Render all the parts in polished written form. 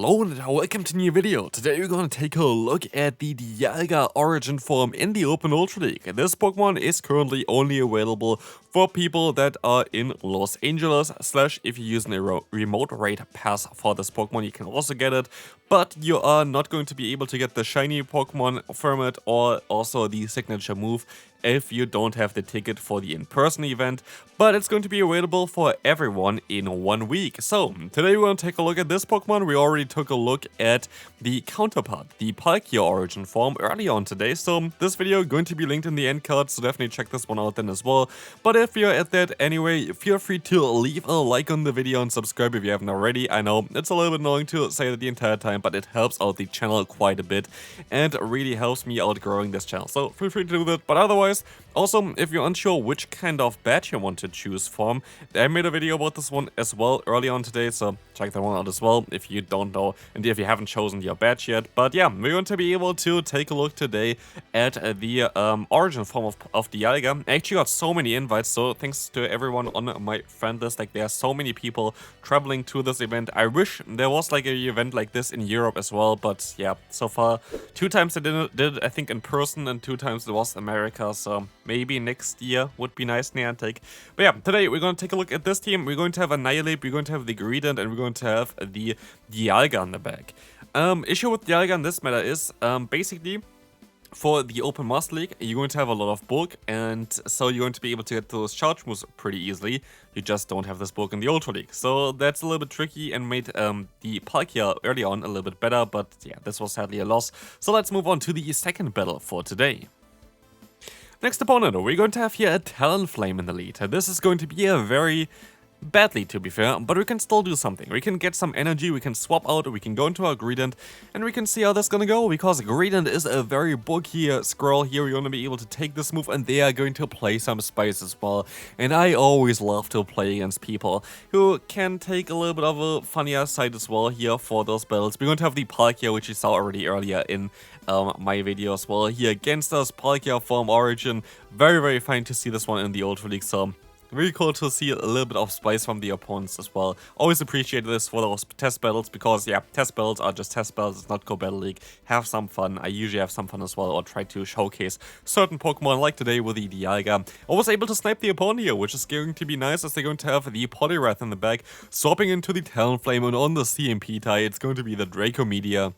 Hello and welcome to a new video. Today we're going to take a look at the Dialga Origin Form in the Open Ultra League. This Pokemon is currently only available for people that are in Los Angeles, / if you're using a remote raid pass for this Pokemon, you can also get it. But you are not going to be able to get the shiny Pokemon from it or also the signature move if you don't have the ticket for the in-person event, but it's going to be available for everyone in 1 week. So today we're going to take a look at this Pokemon. We already took a look at the counterpart, the Palkia Origin Form, early on today, so this video is going to be linked in the end card, so definitely check this one out then as well. But if you're at that anyway, feel free to leave a like on the video and subscribe if you haven't already. I know it's a little bit annoying to say that the entire time, but it helps out the channel quite a bit and really helps me out growing this channel, so feel free to do that. But otherwise, also, if you're unsure which kind of badge you want to choose from, I made a video about this one as well early on today, so check that one out as well if you don't know and if you haven't chosen your badge yet. But yeah, we're going to be able to take a look today at the Origin Form of Dialga. I actually got so many invites, so thanks to everyone on my friend list. Like, there are so many people traveling to this event. I wish there was like an event like this in Europe as well, but yeah, so far 2 times I did it, I think in person, and 2 times it was America, so maybe next year would be nice Niantic. But yeah, today we're going to take a look at this team. We're going to have Annihilate, we're going to have the Greedent, and we're going to have the Dialga on the back. Issue with Dialga in this matter is basically for the Open Master League, you're going to have a lot of bulk, and so you're going to be able to get those charge moves pretty easily. You just don't have this bulk in the Ultra League. So that's a little bit tricky and made the Palkia early on a little bit better, but yeah, this was sadly a loss. So let's move on to the second battle for today. Next opponent, we're going to have here a Talonflame in the lead. This is going to be a very bad lead, to be fair, but we can still do something. We can get some energy, we can swap out, we can go into our Greedent, and we can see how that's gonna go, because Greedent is a very bulky scroll here. We're gonna be able to take this move, and they are going to play some spice as well. And I always love to play against people who can take a little bit of a funnier side as well here for those battles. We're going to have the Palkia, which you saw already earlier in my video as well here against us. Palkia Form Origin, very fine to see this one in the Ultra League, so really cool to see a little bit of spice from the opponents as well. Always appreciate this for those test battles, because yeah, test battles are just test battles, it's not Go Battle League. Have some fun. I usually have some fun as well, or try to showcase certain Pokemon, like today with the Dialga. I was able to snipe the opponent here, which is going to be nice, as they're going to have the Poliwrath in the back, swapping into the Talonflame, and on the CMP tie, it's going to be the Draco Meteor,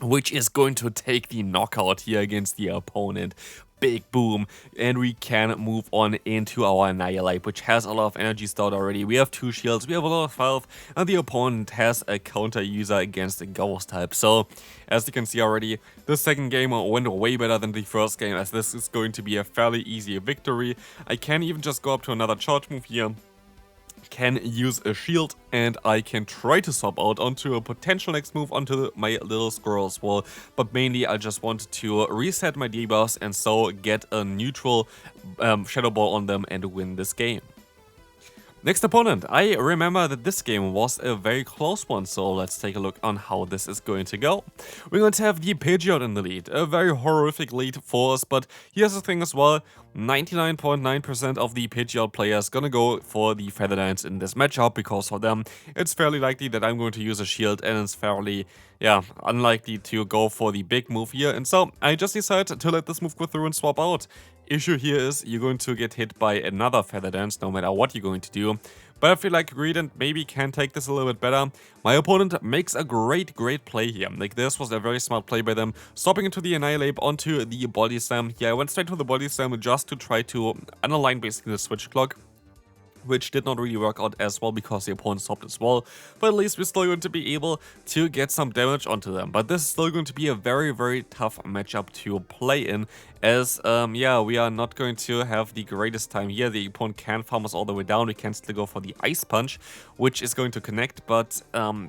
which is going to take the knockout here against the opponent. Big boom, and we can move on into our Annihilate, which has a lot of energy stored already. We have 2 shields, we have a lot of health, and the opponent has a counter user against a Ghost type. So, as you can see already, the second game went way better than the first game, as this is going to be a fairly easy victory. I can even just go up to another charge move here, can use a shield, and I can try to swap out onto a potential next move onto my little squirrel as well. But mainly I just wanted to reset my debuffs and so get a neutral Shadow Ball on them and win this game. Next opponent, I remember that this game was a very close one, so let's take a look on how this is going to go. We're going to have the Pidgeot in the lead, a very horrific lead for us, but here's the thing as well, 99.9% of the Pidgeot players gonna go for the Feather Dance in this matchup, because for them, it's fairly likely that I'm going to use a shield, and it's fairly, yeah, unlikely to go for the big move here, and so I just decided to let this move go through and swap out. Issue here is you're going to get hit by another Feather Dance no matter what you're going to do. But I feel like Greedent maybe can take this a little bit better. My opponent makes a great play here. Like, this was a very smart play by them. Swapping into the Annihilate onto the Body Slam. Yeah, I went straight to the Body Slam just to try to unaligne basically the switch clock, which did not really work out as well because the opponent stopped as well. But at least we're still going to be able to get some damage onto them. But this is still going to be a very tough matchup to play in, as yeah, we are not going to have the greatest time here. The opponent can farm us all the way down. We can still go for the Ice Punch, which is going to connect, but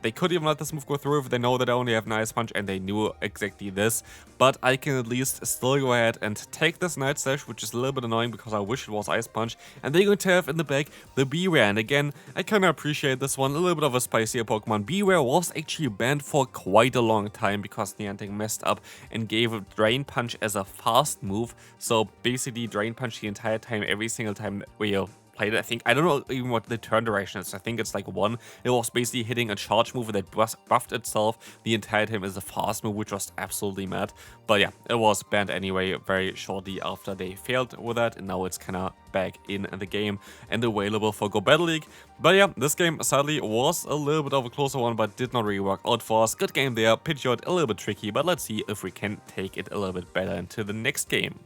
they could even let this move go through if they know that I only have an Ice Punch, and they knew exactly this. But I can at least still go ahead and take this Night Slash, which is a little bit annoying because I wish it was Ice Punch. And they're going to have in the back the Bewear, and again, I kind of appreciate this one, a little bit of a spicier Pokemon. Bewear was actually banned for quite a long time because Niantic messed up and gave a Drain Punch as a fast move, so basically Drain Punch the entire time, every single time where you played it. I think, I don't know even what the turn duration is. I think it's like 1. It was basically hitting a charge move that buffed itself the entire time as a fast move, which was absolutely mad. But yeah, it was banned anyway very shortly after they failed with that, and now it's kind of back in the game and available for Go Battle League. But yeah, this game sadly was a little bit of a closer one, but did not really work out for us. Good game there, Pidgeot a little bit tricky, but let's see if we can take it a little bit better into the next game.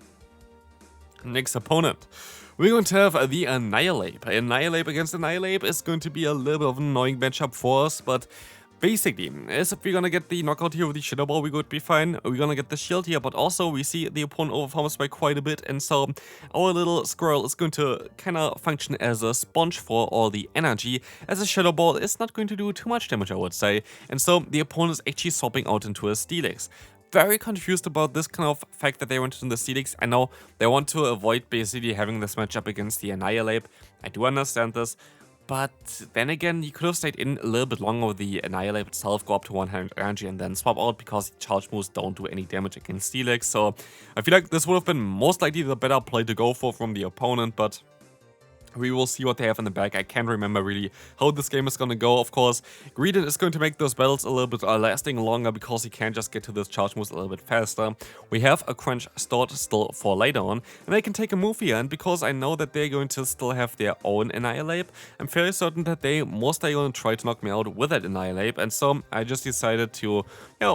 Next opponent, we're going to have the Annihilape. Annihilape against Annihilape is going to be a little bit of an annoying matchup for us, but basically, as if we're gonna get the knockout here with the Shadow Ball, we would be fine. We're gonna get the shield here, but also we see the opponent overfarms by quite a bit, and so our little squirrel is going to kind of function as a sponge for all the energy, as a Shadow Ball is not going to do too much damage, I would say, and so the opponent is actually swapping out into a Steelix. Very confused about this kind of fact that they went into the Steelix. I know they want to avoid basically having this matchup against the Annihilape. I do understand this. But then again, you could have stayed in a little bit longer with the Annihilape itself, go up to 100 energy and then swap out, because charge moves don't do any damage against Steelix. So I feel like this would have been most likely the better play to go for from the opponent, but we will see what they have in the back. I can't remember really how this game is going to go. Of course, Greedent is going to make those battles a little bit lasting longer, because he can just get to this charge moves a little bit faster. We have a Crunch stored still for later on, and I can take a move here, and because I know that they're going to still have their own Annihilape, I'm fairly certain that they most likely going to try to knock me out with that Annihilape, and so I just decided to,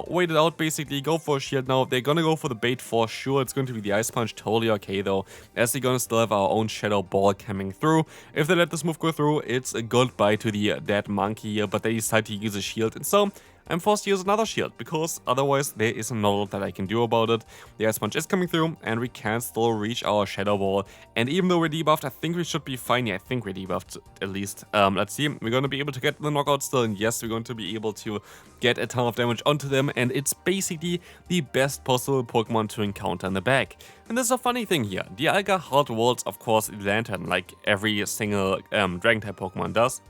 wait it out basically, go for a shield now. They're going to go for the bait for sure. It's going to be the Ice Punch, totally okay though, as they're going to still have our own Shadow Ball coming through. If they let this move go through, it's a goodbye to the dead monkey here, but they decide to use a shield, and so I'm forced to use another shield, because otherwise there is not a lot that I can do about it. The Ice Punch is coming through, and we can still reach our Shadow Ball, and even though we're debuffed, I think we should be fine. Yeah, I think we're debuffed at least. Let's see, we're going to be able to get the knockout still, and yes, we're going to be able to get a ton of damage onto them, and it's basically the best possible Pokemon to encounter in the back. And there's a funny thing here, Dialga hard walls, of course, the Lantern, like every single Dragon-type Pokemon does.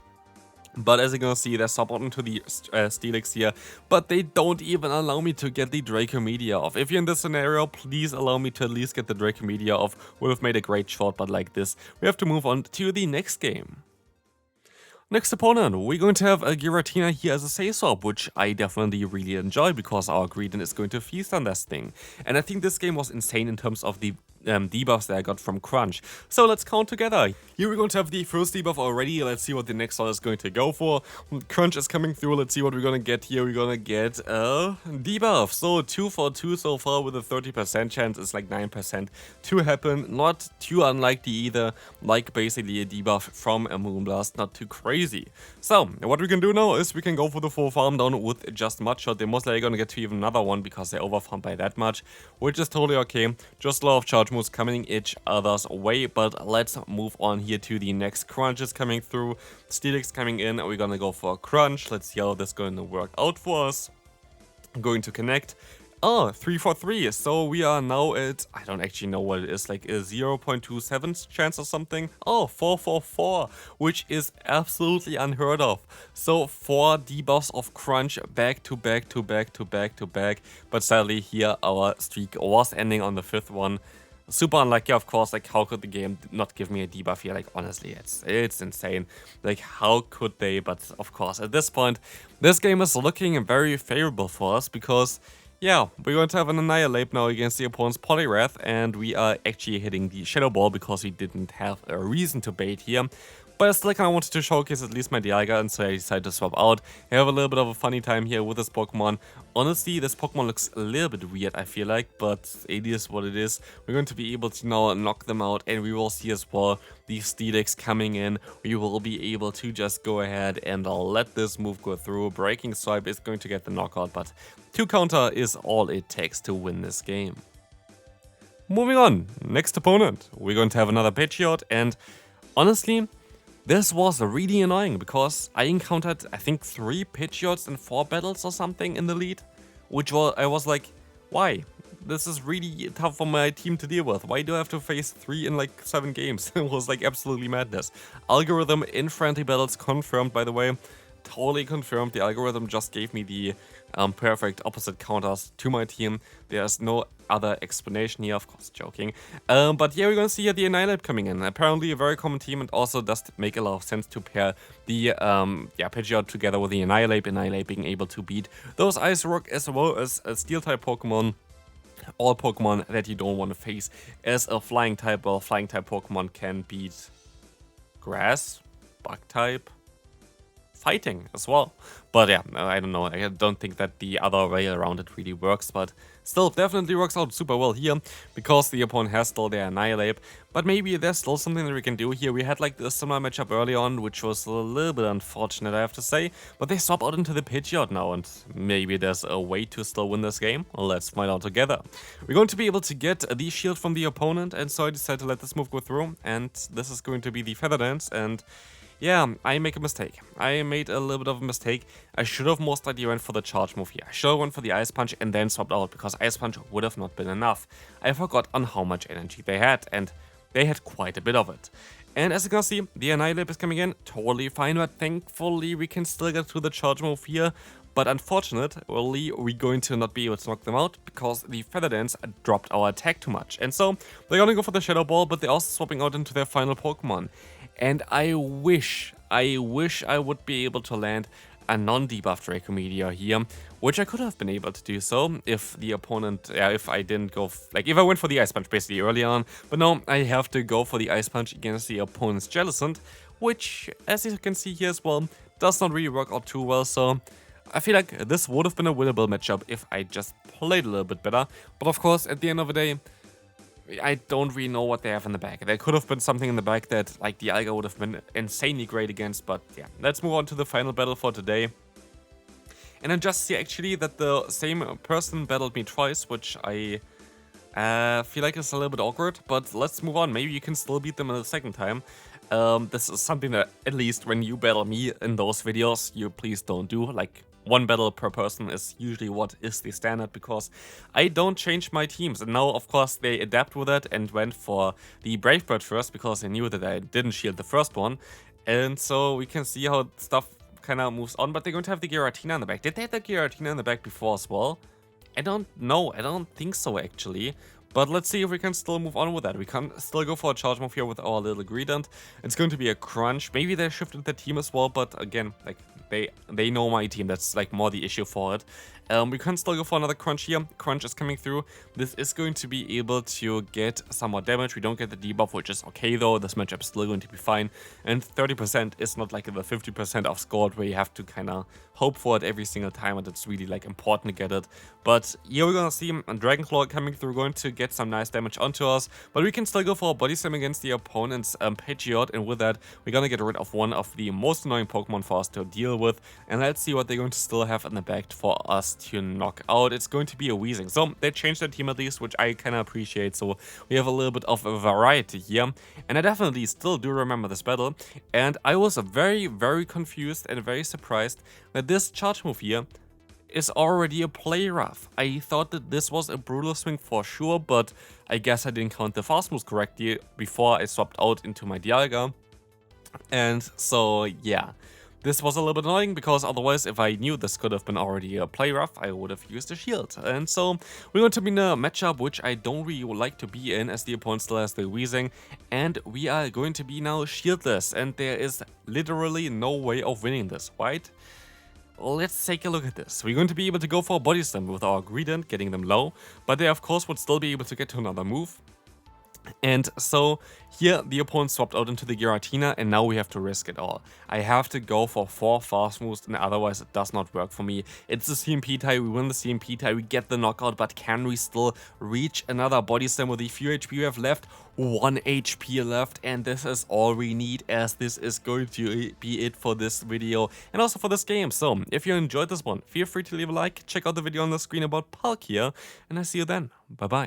But as you're gonna see, they're supporting to the Steelix here, but they don't even allow me to get the Dracomedia off. If you're in this scenario, please allow me to at least get the Dracomedia off. Would have made a great shot, but like this, we have to move on to the next game. Next opponent, we're going to have a Giratina here as a Say-Swap, which I definitely really enjoy, because our Greedent is going to feast on this thing. And I think this game was insane in terms of the debuffs that I got from Crunch. So let's count together. Here we're going to have the first debuff already. Let's see what the next one is going to go for. Crunch is coming through. Let's see what we're going to get here. We're going to get a debuff. So 2 for 2 so far with a 30% chance. It's like 9% to happen. Not too unlikely either. Like basically a debuff from a Moonblast. Not too crazy. So what we can do now is we can go for the full farm down with just Mudshot. They're most likely going to get to even another one, because they overfarmed by that much, which is totally okay. Just a lot of charge moves coming each other's way, but let's move on here to the next. Crunch is coming through, Steelix coming in, we're gonna go for a Crunch. Let's see how this is going to work out for us. I'm going to connect. Oh, 3 for 3, so we are now at, I don't actually know what it is, like a 0.27 chance or something. Oh, 4 for 4, which is absolutely unheard of. So 4 debuffs of Crunch back to back to back to back to back, but sadly here our streak was ending on the 5th one. Super unlucky, of course. Like, how could the game not give me a debuff here? Like, honestly, it's insane. Like, how could they? But of course, at this point, this game is looking very favorable for us, because yeah, we're going to have an Annihilape now against the opponent's Poliwrath, and we are actually hitting the Shadow Ball because we didn't have a reason to bait here. But I still kind of wanted to showcase at least my Dialga, and so I decided to swap out. I have a little bit of a funny time here with this Pokemon. Honestly, this Pokemon looks a little bit weird, I feel like, but it is what it is. We're going to be able to now knock them out, and we will see as well the Steelix coming in. We will be able to just go ahead and let this move go through. Breaking Swipe is going to get the knockout, but 2 counter is all it takes to win this game. Moving on, next opponent. We're going to have another Pidgeot, and honestly, this was really annoying, because I encountered, I think, 3 Pidgeots in 4 battles or something in the lead, which I was like, why? This is really tough for my team to deal with. Why do I have to face 3 in like 7 games? It was like absolutely madness. Algorithm in friendly battles confirmed, by the way. totally confirmed. The algorithm just gave me the perfect opposite counters to my team. There's no other explanation here, of course, joking. But yeah, we're gonna see here the Annihilate coming in. Apparently a very common team, and also does make a lot of sense to pair the Pidgeot together with the Annihilate. Annihilate being able to beat those Ice Rock as well as Steel-type Pokemon. All Pokemon that you don't want to face as a Flying type. Well, Flying type Pokemon can beat Grass, Bug type, Fighting as well. But yeah, I don't know. I don't think that the other way around it really works, but still definitely works out super well here because the opponent has still their Annihilate. But maybe there's still something that we can do here. We had like a similar matchup early on, which was a little bit unfortunate, I have to say. But they swap out into the Pidgeot now, and maybe there's a way to still win this game. Well, let's find out together. We're going to be able to get the shield from the opponent, and so I decided to let this move go through. And this is going to be the Feather Dance, and yeah, I make a mistake. I made a little bit of a mistake. I should have most likely went for the charge move here. I should have went for the Ice Punch and then swapped out, because Ice Punch would have not been enough. I forgot on how much energy they had, and they had quite a bit of it. And as you can see, the Annihilate is coming in, totally fine, but thankfully we can still get through the charge move here. But unfortunately, we're going to not be able to knock them out, because the Feather Dance dropped our attack too much. And so, they're gonna go for the Shadow Ball, but they're also swapping out into their final Pokemon. And I wish I would be able to land a non-debuff Draco Meteor here, which I could have been able to do so if the opponent, if I didn't go, if I went for the Ice Punch basically early on. But no, I have to go for the Ice Punch against the opponent's Jellicent, which, as you can see here as well, does not really work out too well. So I feel like this would have been a winnable matchup if I just played a little bit better. But of course, at the end of the day, I don't really know what they have in the back. There could have been something in the back that, like, Dialga would have been insanely great against, but yeah. Let's move on to the final battle for today. And I just see actually that the same person battled me twice, which I feel like is a little bit awkward, but let's move on. Maybe you can still beat them in the second time. This is something that, at least when you battle me in those videos, you please don't do. Like, one battle per person is usually what is the standard, because I don't change my teams. And now, of course, they adapt with it and went for the Brave Bird first, because they knew that I didn't shield the first one. And so we can see how stuff kind of moves on, but they're going to have the Giratina in the back. Did they have the Giratina in the back before as well? I don't know. I don't think so, actually. But let's see if we can still move on with that. We can still go for a charge move here with our little Greedent. It's going to be a Crunch. Maybe they shifted the team as well, but again, like, they know my team. That's like more the issue for it. We can still go for another Crunch here. Crunch is coming through. This is going to be able to get some more damage. We don't get the debuff, which is okay though. This matchup is still going to be fine. And 30% is not like the 50% of scored where you have to kind of hope for it every single time, and it's really like important to get it. But here we're gonna see Dragon Claw coming through, going to get some nice damage onto us. But we can still go for a Body Slam against the opponent's Pidgeot, and with that, we're gonna get rid of one of the most annoying Pokemon for us to deal with. And let's see what they're going to still have in the back for us to knock out. It's going to be a Weezing. So they changed their team at least, which I kind of appreciate. So we have a little bit of a variety here. And I definitely still do remember this battle. And I was very, very confused and very surprised that this charge move here is already a play rough. I thought that this was a Brutal Swing for sure, but I guess I didn't count the fast moves correctly before I swapped out into my Dialga. And so, yeah. This was a little bit annoying, because otherwise, if I knew this could have been already a play rough, I would have used a shield. And so, we're going to be in a matchup which I don't really like to be in, as the opponent still has the Weezing. And we are going to be now shieldless, and there is literally no way of winning this, right? Let's take a look at this. We're going to be able to go for a Body Slam with our Greedent, getting them low. But they, of course, would still be able to get to another move. And so here the opponent swapped out into the Giratina, and now we have to risk it all. I have to go for 4 fast moves, and otherwise it does not work for me. It's the CMP tie, we win the CMP tie, we get the knockout, but can we still reach another Body Slam with the few HP we have left? 1 HP left, and this is all we need, as this is going to be it for this video and also for this game. So if you enjoyed this one, feel free to leave a like, check out the video on the screen about Palkia, and I see you then. Bye bye.